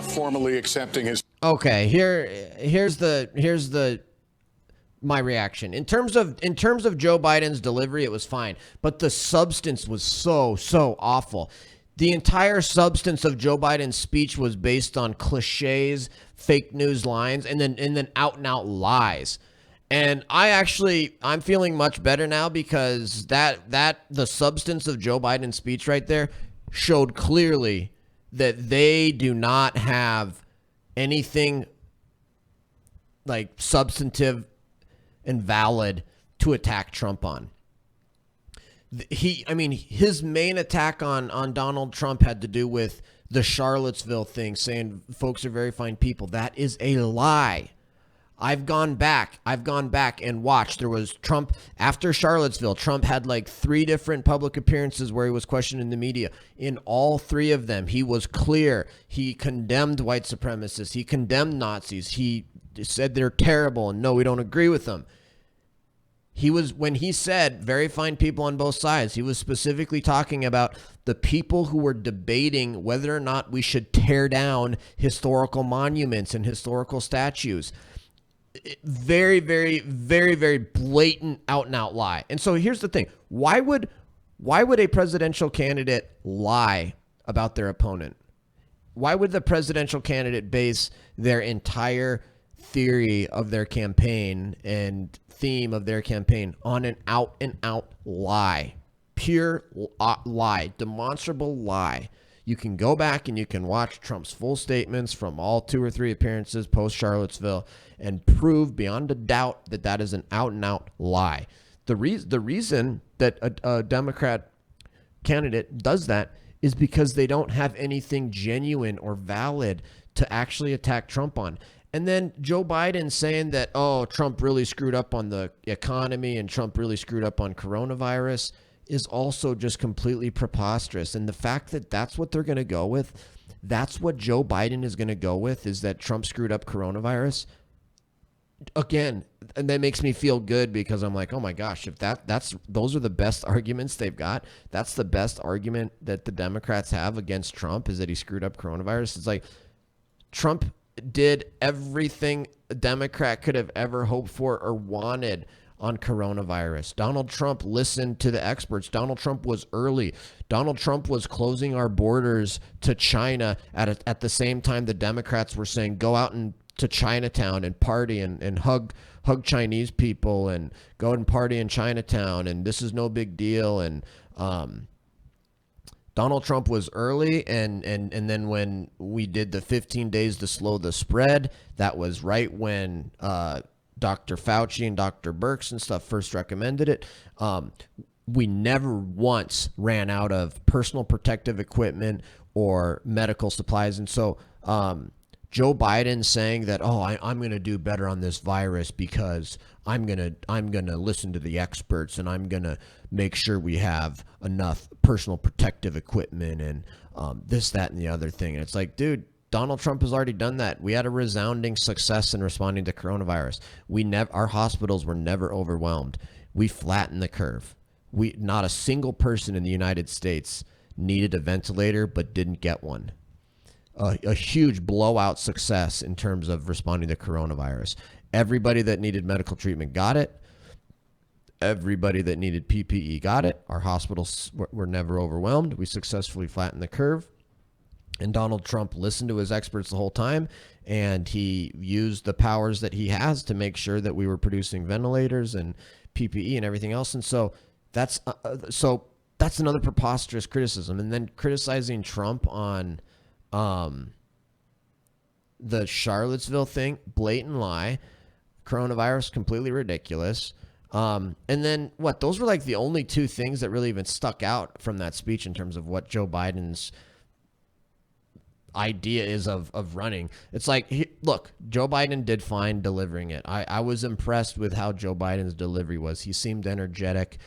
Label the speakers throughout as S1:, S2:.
S1: formally accepting his.
S2: Okay, here's my reaction. In terms of Joe Biden's delivery, it was fine, but the substance was so awful. The entire substance of Joe Biden's speech was based on cliches, fake news lines, and then out and out lies. And I'm feeling much better now because the substance of Joe Biden's speech right there showed clearly that they do not have anything like substantive and valid to attack Trump on. His main attack on Donald Trump had to do with the Charlottesville thing, saying folks are very fine people. That is a lie. I've gone back and watched. There was Trump after Charlottesville. Trump had like 3 different public appearances where he was questioned in the media. In all 3 of them, he was clear. He condemned white supremacists. He condemned Nazis. He said they're terrible and no, we don't agree with them. When he said very fine people on both sides, he was specifically talking about the people who were debating whether or not we should tear down historical monuments and historical statues. Very, very, very, very blatant out and out lie. And so here's the thing. Why would a presidential candidate lie about their opponent? Why would the presidential candidate base their entire theory of their campaign and theme of their campaign on an out and out lie? Pure lie, demonstrable lie. You can go back and you can watch Trump's full statements from all 2 or 3 appearances post Charlottesville and prove beyond a doubt that that is an out and out lie. The reason that a Democrat candidate does that is because they don't have anything genuine or valid to actually attack Trump on. And then Joe Biden saying that, oh, Trump really screwed up on the economy and Trump really screwed up on coronavirus is also just completely preposterous. And the fact that that's what they're going to go with, that's what Joe Biden is going to go with, is that Trump screwed up coronavirus. Again, and that makes me feel good because I'm like, oh my gosh, if those are the best arguments they've got, that's the best argument that the Democrats have against Trump, is that he screwed up coronavirus. It's like Trump did everything a Democrat could have ever hoped for or wanted on coronavirus. Donald Trump listened to the experts. Donald Trump was early. Donald Trump was closing our borders to China at the same time the Democrats were saying, go out to Chinatown and party and hug Chinese people and go and party in Chinatown and this is no big deal. And Donald Trump was early, and then when we did the 15 days to slow the spread, that was right when Dr. Fauci and Dr. Birx and stuff first recommended it. We never once ran out of personal protective equipment or medical supplies. And so Joe Biden saying that, oh, I'm going to do better on this virus because I'm going to listen to the experts and I'm going to make sure we have enough personal protective equipment and this, that, and the other thing. And it's like, dude, Donald Trump has already done that. We had a resounding success in responding to coronavirus. Our hospitals were never overwhelmed. We flattened the curve. Not a single person in the United States needed a ventilator but didn't get one. A huge blowout success in terms of responding to coronavirus. Everybody that needed medical treatment got it. Everybody that needed PPE got it. Our hospitals were never overwhelmed. We successfully flattened the curve. And Donald Trump listened to his experts the whole time, and he used the powers that he has to make sure that we were producing ventilators and PPE and everything else. And so that's another preposterous criticism. And then criticizing Trump on the Charlottesville thing, blatant lie. Coronavirus, completely ridiculous. And then what? Those were like the only 2 things that really even stuck out from that speech in terms of what Joe Biden's idea is of running. It's like, look, Joe Biden did fine delivering it. I was impressed with how Joe Biden's delivery was. He seemed energetic.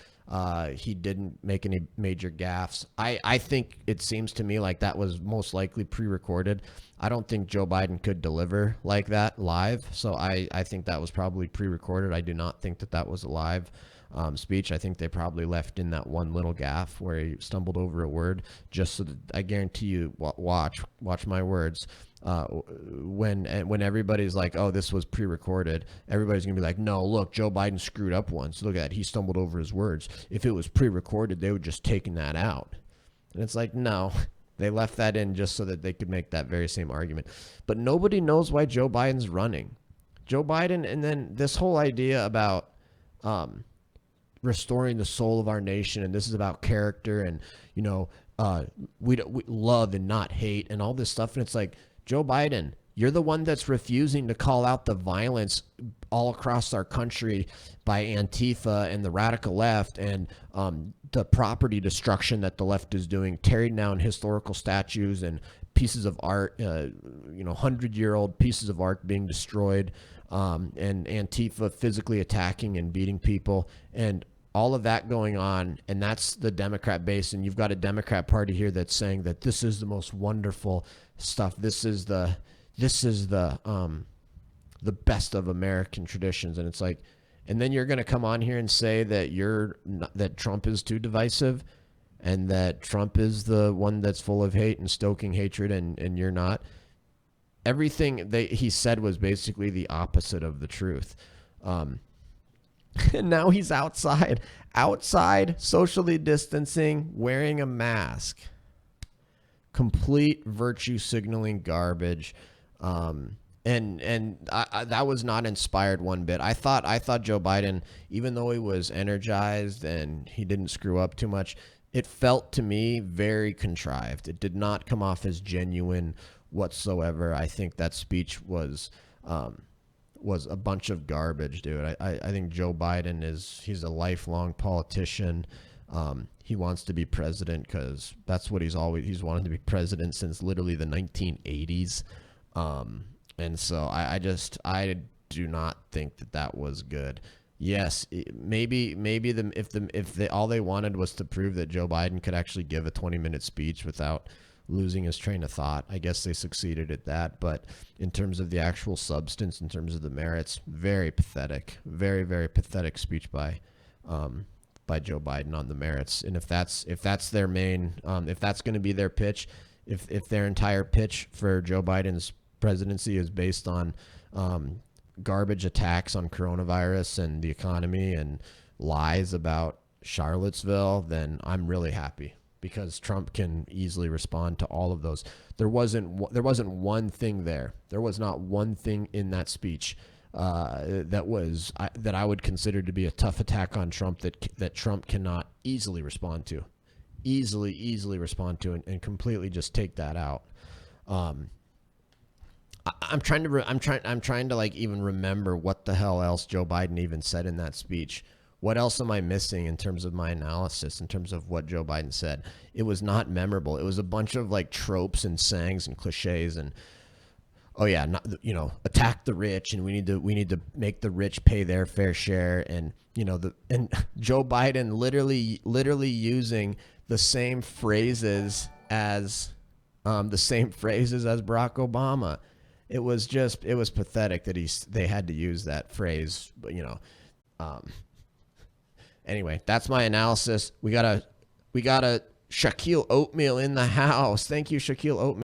S2: He didn't make any major gaffes. I think it seems to me like that was most likely pre-recorded. I don't think Joe Biden could deliver like that live. So I think that was probably pre-recorded. I do not think that was a live speech. I think they probably left in that one little gaffe where he stumbled over a word just so that, I guarantee you, watch my words. when everybody's like, oh, this was pre-recorded, everybody's gonna be like, no, look, Joe Biden screwed up once. Look at that, he stumbled over his words. If it was pre-recorded, they would just taken that out. And it's like, no, they left that in just so that they could make that very same argument. But nobody knows why Joe Biden's running. Joe Biden, and then this whole idea about restoring the soul of our nation, and this is about character, and we love and not hate, and all this stuff. And it's like, Joe Biden, you're the one that's refusing to call out the violence all across our country by Antifa and the radical left, and the property destruction that the left is doing, tearing down historical statues and pieces of art, 100-year-old pieces of art being destroyed, and Antifa physically attacking and beating people, and all of that going on. And that's the Democrat base. And you've got a Democrat party here that's saying that this is the most wonderful stuff. This is the best of American traditions. And it's like, and then you're going to come on here and say that that Trump is too divisive, and that Trump is the one that's full of hate and stoking hatred, and you're not. Everything he said was basically the opposite of the truth. And now he's outside, socially distancing, wearing a mask. Complete virtue signaling garbage. And that was not inspired one bit. I thought Joe Biden, even though he was energized and he didn't screw up too much, it felt to me very contrived. It did not come off as genuine whatsoever. I think that speech was a bunch of garbage, dude. I think Joe Biden he's a lifelong politician. He wants to be president because that's what he's wanted to be president since literally the 1980s. And so I do not think that was good. Yes, maybe if all they wanted was to prove that Joe Biden could actually give a 20-minute speech without losing his train of thought, I guess they succeeded at that. But in terms of the actual substance, in terms of the merits, very pathetic, very, very pathetic speech by Joe Biden on the merits. And if that's their main, if that's going to be their pitch, if their entire pitch for Joe Biden's presidency is based on garbage attacks on coronavirus and the economy and lies about Charlottesville, then I'm really happy, because Trump can easily respond to all of those. There wasn't one thing there. There was not one thing in that speech that I would consider to be a tough attack on Trump that Trump cannot easily respond to, and completely just take that out. I'm trying to like even remember what the hell else Joe Biden even said in that speech. What else am I missing in terms of my analysis, in terms of what Joe Biden said? It was not memorable. It was a bunch of like tropes and sayings and cliches and, oh yeah, attack the rich, and we need to make the rich pay their fair share, and and Joe Biden literally using the same phrases as Barack Obama. It was pathetic that they had to use that phrase, but anyway, that's my analysis. We got a Shaquille Oatmeal in the house. Thank you, Shaquille Oatmeal.